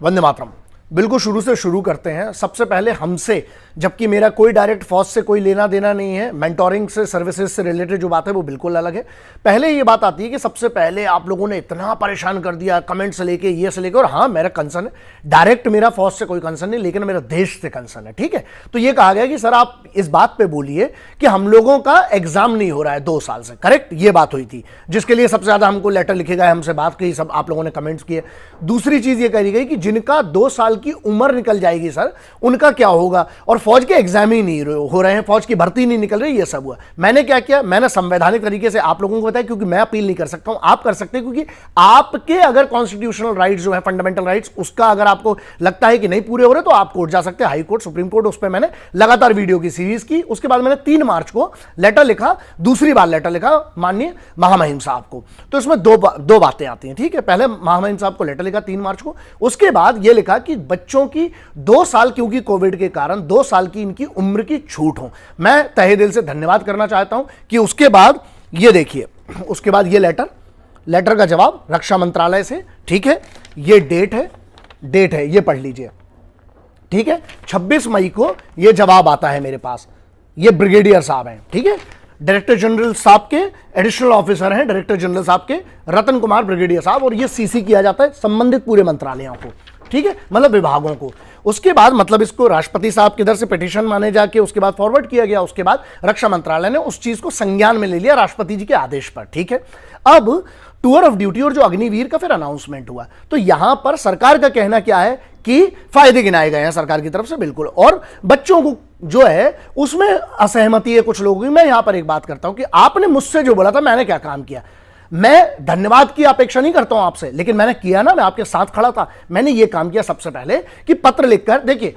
वंदे मातरम। बिल्कुल शुरू से शुरू करते हैं। सबसे पहले हमसे, जबकि मेरा कोई डायरेक्ट फौज से कोई लेना देना नहीं है, मेंटोरिंग से, सर्विसेज से रिलेटेड जो बात है वो बिल्कुल अलग है। पहले ये बात आती है कि सबसे पहले आप लोगों ने इतना परेशान कर दिया कमेंट से लेके, ये से लेके, और हाँ मेरा कंसर्न है, डायरेक्ट मेरा फौज से कोई कंसर्न नहीं, लेकिन मेरा देश से कंसर्न है। ठीक है, तो ये कहा गया कि सर आप इस बात पे बोलिए कि हम लोगों का एग्जाम नहीं हो रहा है 2 साल से, करेक्ट? ये बात हुई थी, जिसके लिए सबसे ज्यादा हमको लेटर लिखे गए, हमसे बात की, सब आप लोगों ने कमेंट्स किए। दूसरी चीज ये कही गई कि जिनका 2 साल की उम्र निकल जाएगी सर, उनका क्या होगा, और फौज के एग्जाम ही नहीं हो रहे हैं, फौज की भर्ती नहीं निकल रही, ये सब हुआ। मैंने क्या किया, मैंने संवैधानिक तरीके से आप लोगों को बताया, क्योंकि मैं अपील नहीं कर सकता हूं, आप कर सकते हैं, क्योंकि आपके अगर कॉन्स्टिट्यूशनल राइट्स जो है, फंडामेंटल राइट्स, उसका अगर आपको लगता है कि नहीं पूरे हो रहे, तो आप कोर्ट जा सकते हैं, हाई कोर्ट, सुप्रीम कोर्ट। उस पर मैंने लगातार वीडियो की सीरीज की। उसके बाद मैंने 3 मार्च को लेटर लिखा, दूसरी बार लेटर लिखा माननीय महामहिम साहब को। तो इसमें दो बातें आती हैं। ठीक है, पहले महामहिम साहब को लेटर लिखा 3 मार्च को, उसके बाद यह लिखा कि बच्चों की 2 साल, क्योंकि कोविड के कारण 2 साल की इनकी उम्र की छूट हो। मैं तहे दिल से धन्यवाद करना चाहता हूं कि उसके बाद ये देखिए, उसके बाद ये लेटर का जवाब रक्षा मंत्रालय से। ठीक है, ये डेट है, ये पढ़ लीजिए। ठीक है, 26 मई को ये जवाब आता है मेरे पास। ये ब्रिगेडियर साहब हैं, ठीक है, डायरेक्टर जनरल साहब के एडिशनल ऑफिसर हैं, डायरेक्टर जनरल साहब के रतन कुमार ब्रिगेडियर साहब, और ये सीसी किया जाता है संबंधित पूरे मंत्रालयों को। ठीक है, मतलब विभागों को। उसके बाद मतलब इसको राष्ट्रपति साहब की तरफ से पिटीशन माने जाके उसके बाद फॉरवर्ड किया गया। उसके बाद रक्षा मंत्रालय ने उस चीज को संज्ञान में ले लिया राष्ट्रपति जी के आदेश पर। ठीक है, अब टूर ऑफ ड्यूटी और जो अग्निवीर का फिर अनाउंसमेंट हुआ, तो यहां पर सरकार का कहना क्या है कि फायदे गिनाए गए हैं सरकार की तरफ से, बिल्कुल, और बच्चों को जो है उसमें असहमति है कुछ लोगों की। मैं यहां पर एक बात करता हूं कि आपने मुझसे जो बोला था, मैंने क्या काम किया। मैं धन्यवाद की अपेक्षा नहीं करता हूं आपसे, लेकिन मैंने किया ना, मैं आपके साथ खड़ा था। मैंने यह काम किया सबसे पहले कि पत्र लिखकर, देखिए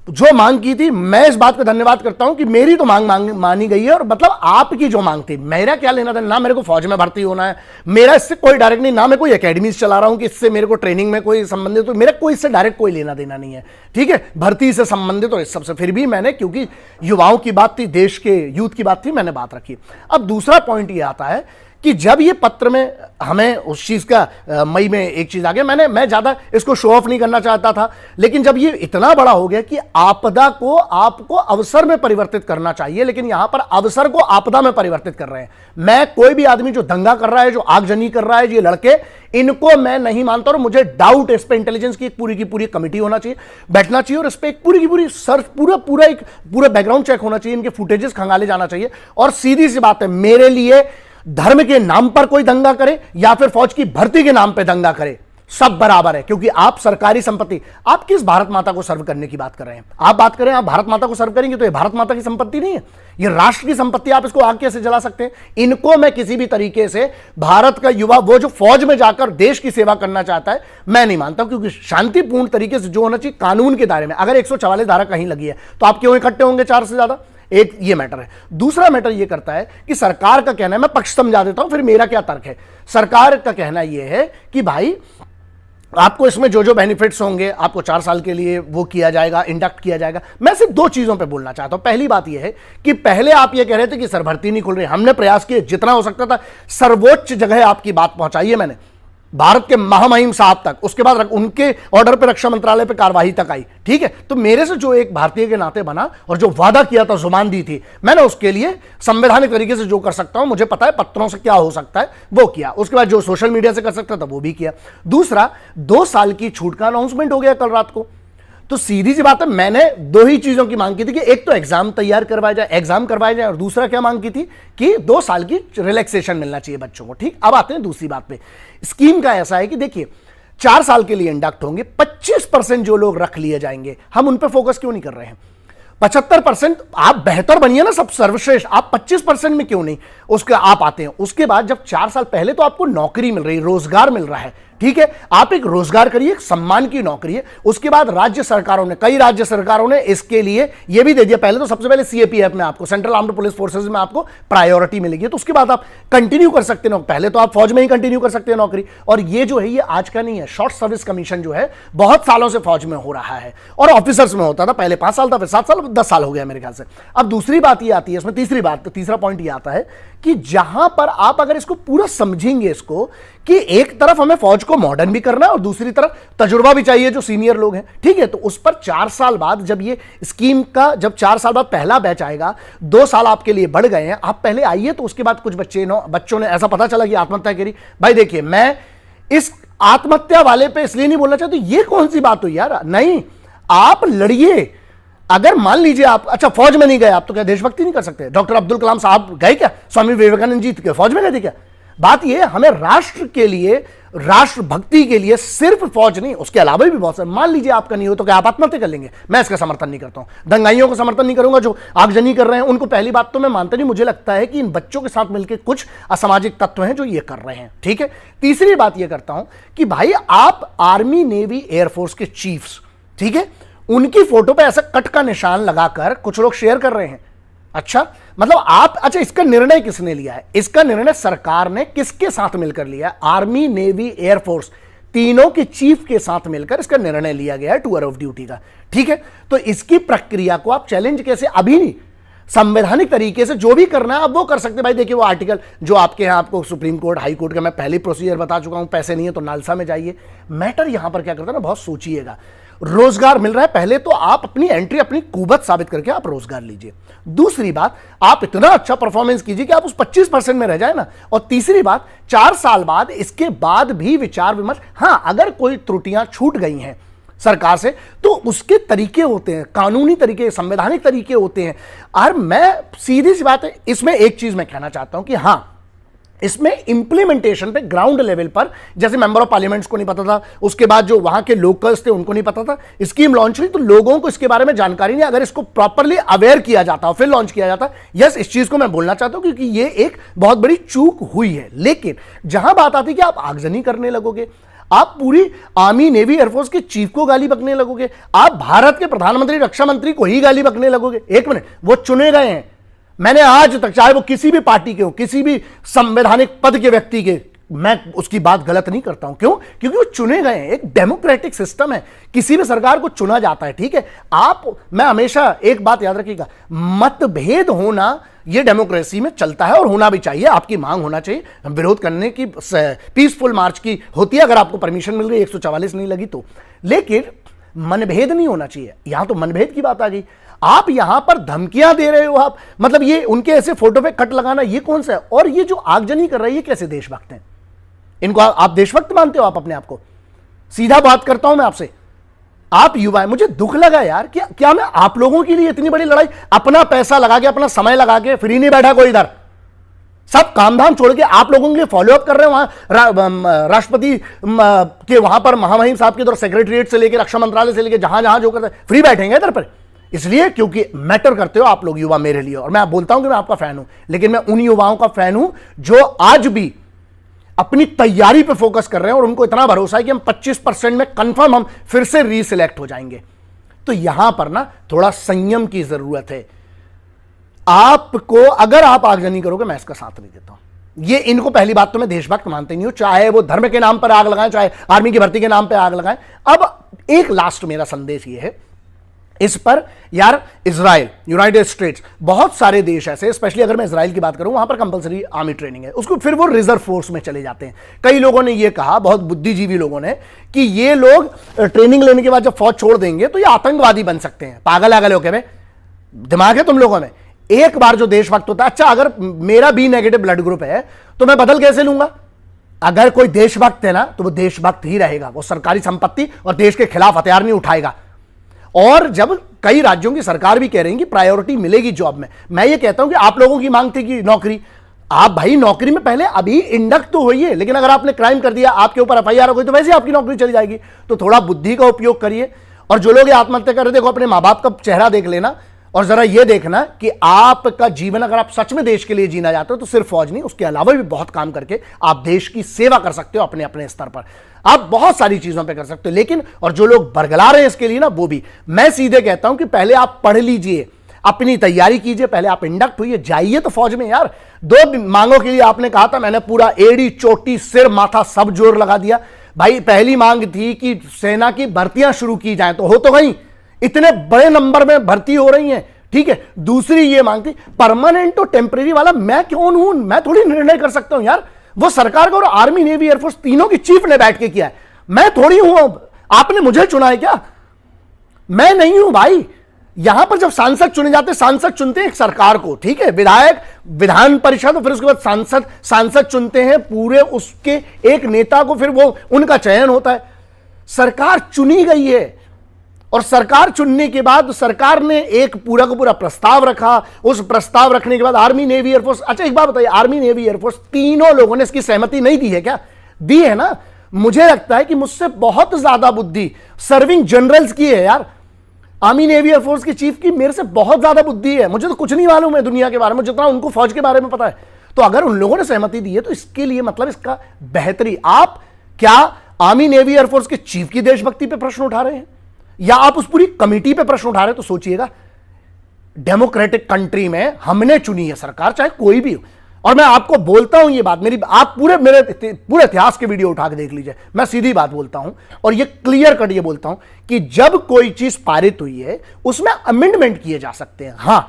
जो मांग की थी, मैं इस बात का धन्यवाद करता हूं कि मेरी तो मांग मानी गई है, और मतलब आपकी जो मांग थी, मेरा क्या लेना था, ना मेरे को फौज में भर्ती होना है, मेरा इससे कोई डायरेक्ट नहीं, ना मैं कोई एकेडमीज चला रहा हूं कि इससे मेरे को ट्रेनिंग में कोई संबंधित, तो मेरा कोई इससे डायरेक्ट कोई लेना देना नहीं है। ठीक है, भर्ती से संबंधित और इस सबसे, फिर भी मैंने, क्योंकि युवाओं की बात थी, देश के यूथ की बात थी, मैंने बात रखी। अब दूसरा पॉइंट ये आता है कि जब ये पत्र में हमें उस चीज का मई में एक चीज आ गया, मैं ज्यादा इसको शो ऑफ नहीं करना चाहता था, लेकिन जब ये इतना बड़ा हो गया कि आपदा को आपको अवसर में परिवर्तित करना चाहिए, लेकिन यहां पर अवसर को आपदा में परिवर्तित कर रहे हैं। मैं कोई भी आदमी जो दंगा कर रहा है, जो आगजनी कर रहा है, ये लड़के, इनको मैं नहीं मानता, और मुझे डाउट है इस पे इंटेलिजेंस की एक पूरी कमिटी होना चाहिए, बैठना चाहिए, और इस पे एक पूरी सर्च, पूरा बैकग्राउंड चेक होना चाहिए, इनके फुटेजेस खंगाले जाना चाहिए। और सीधी सी बात है, मेरे लिए धर्म के नाम पर कोई दंगा करे या फिर फौज की भर्ती के नाम पर दंगा करे, सब बराबर है, क्योंकि आप सरकारी संपत्ति, आप किस भारत माता को सर्व करने की बात कर रहे हैं? आप बात करें, आप भारत माता को सर्व करेंगे तो ये भारत माता की संपत्ति नहीं है, ये राष्ट्र की संपत्ति। आप इसको आग कैसे जला सकते हैं? इनको मैं किसी भी तरीके से, भारत का युवा वो जो फौज में जाकर देश की सेवा करना चाहता है, मैं नहीं मानता, क्योंकि शांतिपूर्ण तरीके से जो होना चाहिए कानून के दायरे में। अगर 144 धारा कहीं लगी है तो आप क्यों इकट्ठे होंगे 4 से ज्यादा? एक ये मैटर है। दूसरा मैटर ये करता है कि सरकार का कहना है, मैं पक्ष समझा देता हूं, फिर मेरा क्या तर्क है। सरकार का कहना यह है कि भाई आपको इसमें जो बेनिफिट्स होंगे, आपको 4 साल के लिए वो किया जाएगा, इंडक्ट किया जाएगा। मैं सिर्फ 2 चीजों पे बोलना चाहता हूं। पहली बात यह है कि पहले आप ये कह रहे थे कि सर भर्ती नहीं खुल रही, हमने प्रयास किए जितना हो सकता था, सर्वोच्च जगह आपकी बात पहुंचाई है मैंने, भारत के महामहिम साहब तक, उसके बाद उनके ऑर्डर पे रक्षा मंत्रालय पे कार्यवाही तक आई। ठीक है, तो मेरे से जो एक भारतीय के नाते बना और जो वादा किया था, जुबान दी थी, मैंने उसके लिए संवैधानिक तरीके से जो कर सकता हूं, मुझे पता है पत्रों से क्या हो सकता है, वो किया। उसके बाद जो सोशल मीडिया से कर सकता था वो भी किया। दूसरा, 2 साल की छूट का अनाउंसमेंट हो गया कल रात को। तो सीधी सी बात है, मैंने 2 ही चीजों की मांग की थी कि एक तो एग्जाम करवाया जाए, और दूसरा क्या मांग की थी कि 2 साल की रिलैक्सेशन मिलना चाहिए बच्चों को। ठीक, अब आते हैं दूसरी बात पे। स्कीम का ऐसा है कि देखिए 4 साल के लिए इंडक्ट होंगे, 25% जो लोग रख लिए जाएंगे, हम उन पर फोकस क्यों नहीं कर रहे हैं? 75% आप बेहतर बनिए ना, सब सर्वश्रेष्ठ, आप 25% में क्यों नहीं उसके आप आते हैं? उसके बाद जब 4 साल पहले तो आपको नौकरी मिल रही, रोजगार मिल रहा है, ठीक है, आप एक रोजगार करिए, सम्मान की नौकरी है। उसके बाद राज्य सरकारों ने, कई राज्य सरकारों ने इसके लिए यह भी दे दिया, पहले तो सबसे पहले सीएपीएफ में आपको, सेंट्रल आर्म्ड पुलिस फोर्सेज में आपको प्रायोरिटी मिलेगी, तो उसके बाद आप कंटिन्यू कर सकते हैं। पहले तो आप फौज में ही कंटिन्यू कर सकते हैं नौकरी, और ये जो है ये आज का नहीं है। शॉर्ट सर्विस कमीशन जो है बहुत सालों से फौज में हो रहा है, और ऑफिसर्स में होता था, पहले 5 साल था, फिर 7 साल, 10 साल हो गया मेरे ख्याल से। अब दूसरी बात ये आती है इसमें, तीसरा पॉइंट ये आता है कि जहां पर आप अगर इसको पूरा समझेंगे, इसको कि एक तरफ हमें फौज को मॉडर्न भी करना है और दूसरी तरफ तजुर्बा भी चाहिए जो सीनियर लोग हैं, ठीक है। तो उस पर 4 साल बाद जब ये स्कीम का, जब 4 साल बाद पहला बैच आएगा, 2 साल आपके लिए बढ़ गए हैं, आप पहले आइए। तो उसके बाद कुछ बच्चों ने ऐसा पता चला कि आत्महत्या करी। भाई देखिए, मैं इस आत्महत्या वाले पे इसलिए नहीं बोलना चाहता, ये कौन सी बात हुई यार, नहीं, आप लड़िए। अगर मान लीजिए आप, अच्छा फौज में नहीं गए आप, तो क्या देशभक्ति नहीं कर सकते? डॉक्टर अब्दुल कलाम साहब गए क्या? स्वामी विवेकानंद जी फौज में गए थे क्या? बात यह, हमें राष्ट्र के लिए, राष्ट्रभक्ति के लिए सिर्फ फौज नहीं, उसके अलावा भी बहुत सारे। मान लीजिए आपका नहीं हो तो क्या आप आत्महत्या कर लेंगे? मैं इसका समर्थन नहीं करता हूं। दंगाइयों को समर्थन नहीं करूंगा जो आगजनी कर रहे हैं उनको। पहली बात तो मैं मानता नहीं, मुझे लगता है कि इन बच्चों के साथ मिलकर कुछ असामाजिक तत्व हैं जो ये कर रहे हैं, ठीक है। तीसरी बात यह करता हूं कि भाई आप आर्मी, नेवी, एयरफोर्स के चीफ्स, ठीक है, उनकी फोटो पे ऐसा कट का निशान लगाकर कुछ लोग शेयर कर रहे हैं। अच्छा, मतलब आप, अच्छा इसका निर्णय किसने लिया है? इसका निर्णय सरकार ने किसके साथ मिलकर लिया है? आर्मी, नेवी, एयरफोर्स, तीनों के चीफ के साथ मिलकर इसका निर्णय लिया गया है टूर ऑफ ड्यूटी का, ठीक है। तो इसकी प्रक्रिया को आप चैलेंज कैसे, अभी नहीं, संवैधानिक तरीके से जो भी करना है आप वो कर सकते हैं। भाई देखिए, वो आर्टिकल जो आपके यहां, आपको सुप्रीम कोर्ट, हाई कोर्ट का मैं पहले प्रोसीजर बता चुका हूं, पैसे नहीं है तो नालसा में जाइए। मैटर यहां पर क्या करता है ना, बहुत सोचिएगा। रोजगार मिल रहा है, पहले तो आप अपनी एंट्री, अपनी कुवत साबित करके आप रोजगार लीजिए। दूसरी बात, आप इतना अच्छा परफॉर्मेंस कीजिए कि आप उस 25% में रह जाए ना। और तीसरी बात, 4 साल बाद, इसके बाद भी विचार विमर्श, हां अगर कोई त्रुटियां छूट गई हैं सरकार से तो उसके तरीके होते हैं, कानूनी तरीके, संवैधानिक तरीके होते हैं। और मैं, सीधी सी बात है, इसमें एक चीज मैं कहना चाहता हूं कि हां, इसमें इंप्लीमेंटेशन पे ग्राउंड लेवल पर, जैसे मेंबर ऑफ पार्लियामेंट्स को नहीं पता था, उसके बाद जो वहां के लोकल्स थे उनको नहीं पता था, स्कीम लॉन्च हुई तो लोगों को इसके बारे में जानकारी नहीं। अगर इसको प्रॉपरली अवेयर किया जाता और फिर लॉन्च किया जाता, यस, इस चीज को मैं बोलना चाहता हूं क्योंकि ये एक बहुत बड़ी चूक हुई है। लेकिन जहां बात आती कि आप आगजनी करने लगोगे, आप पूरी आर्मी, नेवी, एयरफोर्स के चीफ को गाली बकने लगोगे, आप भारत के प्रधानमंत्री, रक्षा मंत्री को ही गाली बकने लगोगे। एक मिनट, वो चुने गए हैं। मैंने आज तक, चाहे वो किसी भी पार्टी के हो, किसी भी संवैधानिक पद के व्यक्ति के, मैं उसकी बात गलत नहीं करता हूं। क्यों? क्योंकि वो चुने गए हैं। एक डेमोक्रेटिक सिस्टम है, किसी भी सरकार को चुना जाता है, ठीक है। आप, मैं हमेशा एक बात याद रखिएगा, मतभेद होना ये डेमोक्रेसी में चलता है और होना भी चाहिए। आपकी मांग होना चाहिए, विरोध करने की, पीसफुल मार्च की होती है अगर आपको परमिशन मिल रही है, 144 नहीं लगी तो। लेकिन मनभेद नहीं होना चाहिए। यहां तो मनभेद की बात आ गई। आप यहां पर धमकियां दे रहे हो, आप, मतलब ये उनके ऐसे फोटो पे कट लगाना, ये कौन सा है? और ये जो आगजनी कर रही है, कैसे देशभक्त हैं? इनको आप देशभक्त मानते हो? आप अपने आप को, सीधा बात करता हूं मैं आपसे, आप युवा हैं। मुझे दुख लगा यार, क्या मैं आप लोगों के लिए इतनी बड़ी लड़ाई, अपना पैसा लगा के, अपना समय लगा के, फ्री नहीं बैठा कोई इधर, सब काम धाम छोड़ के आप लोगों के लिए फॉलोअप कर रहे हैं। वहां राष्ट्रपति के वहां पर महामहिम साहब के द्वारा सेक्रेटरीट से लेकर रक्षा मंत्रालय से लेकर जहां जहां जो करते हैं, फ्री बैठेंगे इधर पर। इसलिए क्योंकि मैटर करते हो आप लोग युवा मेरे लिए, और मैं बोलता हूं कि मैं आपका फैन हूं, लेकिन मैं उन युवाओं का फैन हूं जो आज भी अपनी तैयारी पे फोकस कर रहे हैं और उनको इतना भरोसा है कि हम 25% में कंफर्म हम फिर से रीसिलेक्ट हो जाएंगे। तो यहां पर ना थोड़ा संयम की जरूरत है। आपको, अगर आप आगजनी करोगे, मैं इसका साथ नहीं देता हूं। ये, इनको पहली बात तो मैं देशभक्त मानते नहीं हूं, चाहे वो धर्म के नाम पर आग लगाएं, चाहे आर्मी की भर्ती के नाम पर आग लगाएं। अब एक लास्ट मेरा संदेश ये है इस पर, यार इजराइल, यूनाइटेड स्टेट्स, बहुत सारे देश ऐसे, स्पेशली अगर मैं इजराइल की बात करूं, वहां पर कंपलसरी आर्मी ट्रेनिंग है, उसको फिर वो रिजर्व फोर्स में चले जाते हैं। कई लोगों ने ये कहा, बहुत बुद्धिजीवी लोगों ने, कि ये लोग ट्रेनिंग लेने के बाद जब फौज छोड़ देंगे तो ये आतंकवादी बन सकते हैं। पागल आगल होके में दिमाग है तुम लोगों में? एक बार जो देशभक्त होता है, अच्छा अगर मेरा बी नेगेटिव ब्लड ग्रुप है तो मैं बदल कैसे लूंगा? अगर कोई देशभक्त है ना तो वो देशभक्त ही रहेगा, वो सरकारी संपत्ति और देश के खिलाफ हथियार नहीं उठाएगा। और जब कई राज्यों की सरकार भी कह रही है कि प्रायोरिटी मिलेगी जॉब में, मैं ये कहता हूं कि आप लोगों की मांग थी कि नौकरी, आप भाई नौकरी में पहले अभी इंडक्ट तो होइए, लेकिन अगर आपने क्राइम कर दिया, आपके ऊपर एफआईआर हो गई, तो वैसे आपकी नौकरी चली जाएगी। तो थोड़ा बुद्धि का उपयोग करिए। और जो लोग आत्महत्या कर रहे, देखो अपने मां बाप का चेहरा देख लेना और जरा ये देखना कि आपका जीवन, अगर आप सच में देश के लिए जीना चाहते हो, तो सिर्फ फौज नहीं, उसके अलावा भी बहुत काम करके आप देश की सेवा कर सकते हो। अपने अपने स्तर पर आप बहुत सारी चीजों पे कर सकते हो। लेकिन, और जो लोग बरगला रहे हैं इसके लिए ना, वो भी मैं सीधे कहता हूं कि पहले आप पढ़ लीजिए, अपनी तैयारी कीजिए, पहले आप इंडक्ट होइए, जाइए तो फौज में। यार 2 मांगों के लिए आपने कहा था, मैंने पूरा एड़ी चोटी सिर माथा सब जोर लगा दिया। भाई पहली मांग थी कि सेना की भर्तियां शुरू की जाए, तो हो तो गई, इतने बड़े नंबर में भर्ती हो रही हैं, ठीक है। दूसरी ये मांग थी परमानेंट और टेम्परेरी वाला, मैं कौन हूं, मैं थोड़ी निर्णय कर सकता हूं यार। वो सरकार का और आर्मी नेवी एयरफोर्स तीनों की चीफ ने बैठ के किया है। मैं थोड़ी हूं, आपने मुझे चुना है क्या? मैं नहीं हूं भाई। यहां पर जब सांसद चुने जाते, सांसद चुनते हैं एक सरकार को, ठीक है, विधायक विधान परिषद, और फिर उसके बाद सांसद चुनते हैं पूरे उसके एक नेता को, फिर वो उनका चयन होता है। सरकार चुनी गई है और सरकार चुनने के बाद सरकार ने एक पूरा का पूरा प्रस्ताव रखा। उस प्रस्ताव रखने के बाद आर्मी नेवी एयरफोर्स, अच्छा एक बात बताइए, आर्मी नेवी एयरफोर्स तीनों लोगों ने इसकी सहमति नहीं दी है क्या? दी है ना। मुझे लगता है कि मुझसे बहुत ज्यादा बुद्धि सर्विंग जनरल्स की है यार। आर्मी नेवी एयरफोर्स की चीफ की मेरे से बहुत ज्यादा बुद्धि है। मुझे तो कुछ नहीं मालूम है दुनिया के बारे में जितना उनको फौज के बारे में पता है। तो अगर उन लोगों ने सहमति दी है तो इसके लिए मतलब इसका बेहतरी, आप क्या आर्मी नेवी एयरफोर्स के चीफ की देशभक्ति पे प्रश्न उठा रहे हैं या आप उस पूरी कमेटी पे प्रश्न उठा रहे हैं? तो सोचिएगा, डेमोक्रेटिक कंट्री में हमने चुनी है सरकार, चाहे कोई भी हो। और मैं आपको बोलता हूं ये बात, मेरी आप मेरे पूरे इतिहास के वीडियो उठा के देख लीजिए, मैं सीधी बात बोलता हूं और ये क्लियर कट ये बोलता हूं कि जब कोई चीज पारित हुई है उसमें अमेंडमेंट किए जा सकते हैं। हां,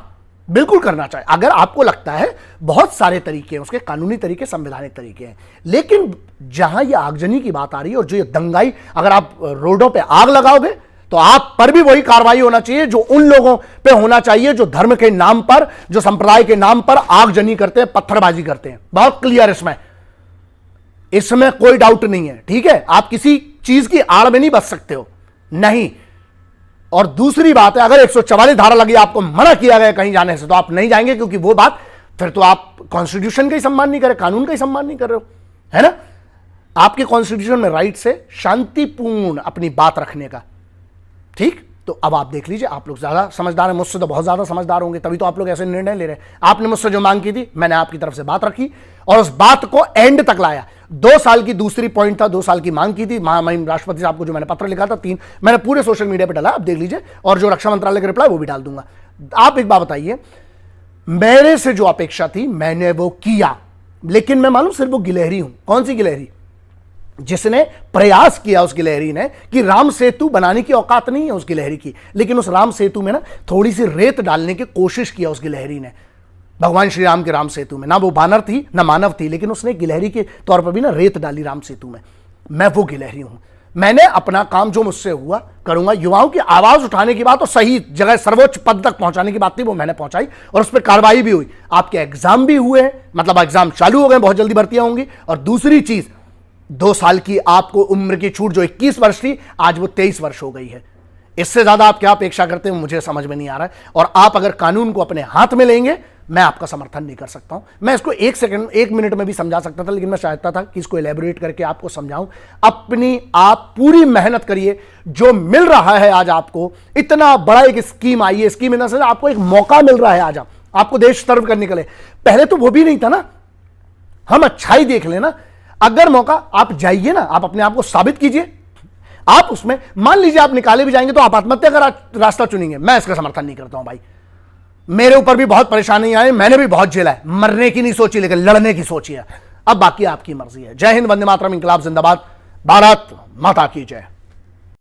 बिल्कुल करना चाहिए अगर आपको लगता है। बहुत सारे तरीके हैं उसके, कानूनी तरीके, संवैधानिक तरीके हैं। लेकिन जहां ये आगजनी की बात आ रही है और जो ये दंगाई, अगर आप रोडों पे आग लगाओगे तो आप पर भी वही कार्रवाई होना चाहिए जो उन लोगों पे होना चाहिए जो धर्म के नाम पर, जो संप्रदाय के नाम पर आगजनी करते हैं, पत्थरबाजी करते हैं। बहुत क्लियर इसमें कोई डाउट नहीं है, ठीक है। आप किसी चीज की आड़ में नहीं बच सकते हो, नहीं। और दूसरी बात है, अगर 144 धारा लगी, आपको मना किया गया कहीं जाने से, तो आप नहीं जाएंगे, क्योंकि वो बात फिर तो आप कॉन्स्टिट्यूशन का ही सम्मान नहीं कर रहे, कानून का ही सम्मान नहीं कर रहे हो, है ना। आपके कॉन्स्टिट्यूशन में राइट से शांतिपूर्ण अपनी बात रखने का, ठीक। तो अब आप देख लीजिए, आप लोग ज्यादा समझदार हैं, मुझसे तो बहुत ज्यादा समझदार होंगे, तभी तो आप लोग ऐसे निर्णय ले रहे हैं। आपने मुझसे जो मांग की थी, मैंने आपकी तरफ से बात रखी और उस बात को एंड तक लाया। 2 साल की दूसरी पॉइंट था, 2 साल की मांग की थी महामहिम राष्ट्रपति साहब को, जो मैंने पत्र लिखा था 3, मैंने पूरे सोशल मीडिया पे डाला, आप देख लीजिए, और जो रक्षा मंत्रालय का रिप्लाई वो भी डाल दूंगा। आप एक बात बताइए, मेरे से जो अपेक्षा थी मैंने वो किया, लेकिन मैं मालूम सिर्फ वो गिलहरी हूं। कौन सी गिलहरी? जिसने प्रयास किया उस गिलहरी ने कि राम सेतु बनाने की औकात नहीं है उस गिलहरी की, लेकिन उस राम सेतु में ना थोड़ी सी रेत डालने की कोशिश किया उस गिलहरी ने, भगवान श्री राम के राम सेतु में। ना वो बानर थी ना मानव थी, लेकिन उसने गिलहरी के तौर पर भी ना रेत डाली राम सेतु में। मैं वो गिलहरी हूं। मैंने अपना काम जो मुझसे हुआ करूंगा। युवाओं की आवाज उठाने की बात और सही जगह सर्वोच्च पद तक पहुंचाने की बात थी, वो मैंने पहुंचाई और उस पर कार्रवाई भी हुई। आपके एग्जाम भी हुए, मतलब एग्जाम चालू हो गए, बहुत जल्दी भर्तियां होंगी। और दूसरी चीज, 2 साल की आपको उम्र की छूट, जो 21 वर्ष थी, आज वो 23 वर्ष हो गई है। इससे ज्यादा आप क्या अपेक्षा करते हैं मुझे समझ में नहीं आ रहा है। और आप अगर कानून को अपने हाथ में लेंगे, मैं आपका समर्थन नहीं कर सकता हूं। मैं इसको 1 मिनट में भी समझा सकता था, लेकिन मैं चाहता था कि इसको एलैबोरेट करके आपको समझाऊं। अपनी आप पूरी मेहनत करिए, जो मिल रहा है आज आपको, इतना बड़ा एक स्कीम आई है, स्कीम इन द सेंस आपको एक मौका मिल रहा है आज आपको देश सर्व करने के लिए। पहले तो वो भी नहीं था ना। हम अच्छाई देख लेना, अगर मौका, आप जाइए ना, आप अपने आप को साबित कीजिए। आप उसमें मान लीजिए आप निकाले भी जाएंगे तो आप आत्महत्या का रास्ता चुनेंगे, मैं इसका समर्थन नहीं करता हूं भाई। मेरे ऊपर भी बहुत परेशानी आई, मैंने भी बहुत झेला है। मरने की नहीं सोची, लेकिन लड़ने की सोची है। अब बाकी आपकी मर्जी है। जय हिंद, वंदे मातरम, इंकलाब जिंदाबाद, भारत माता की जय।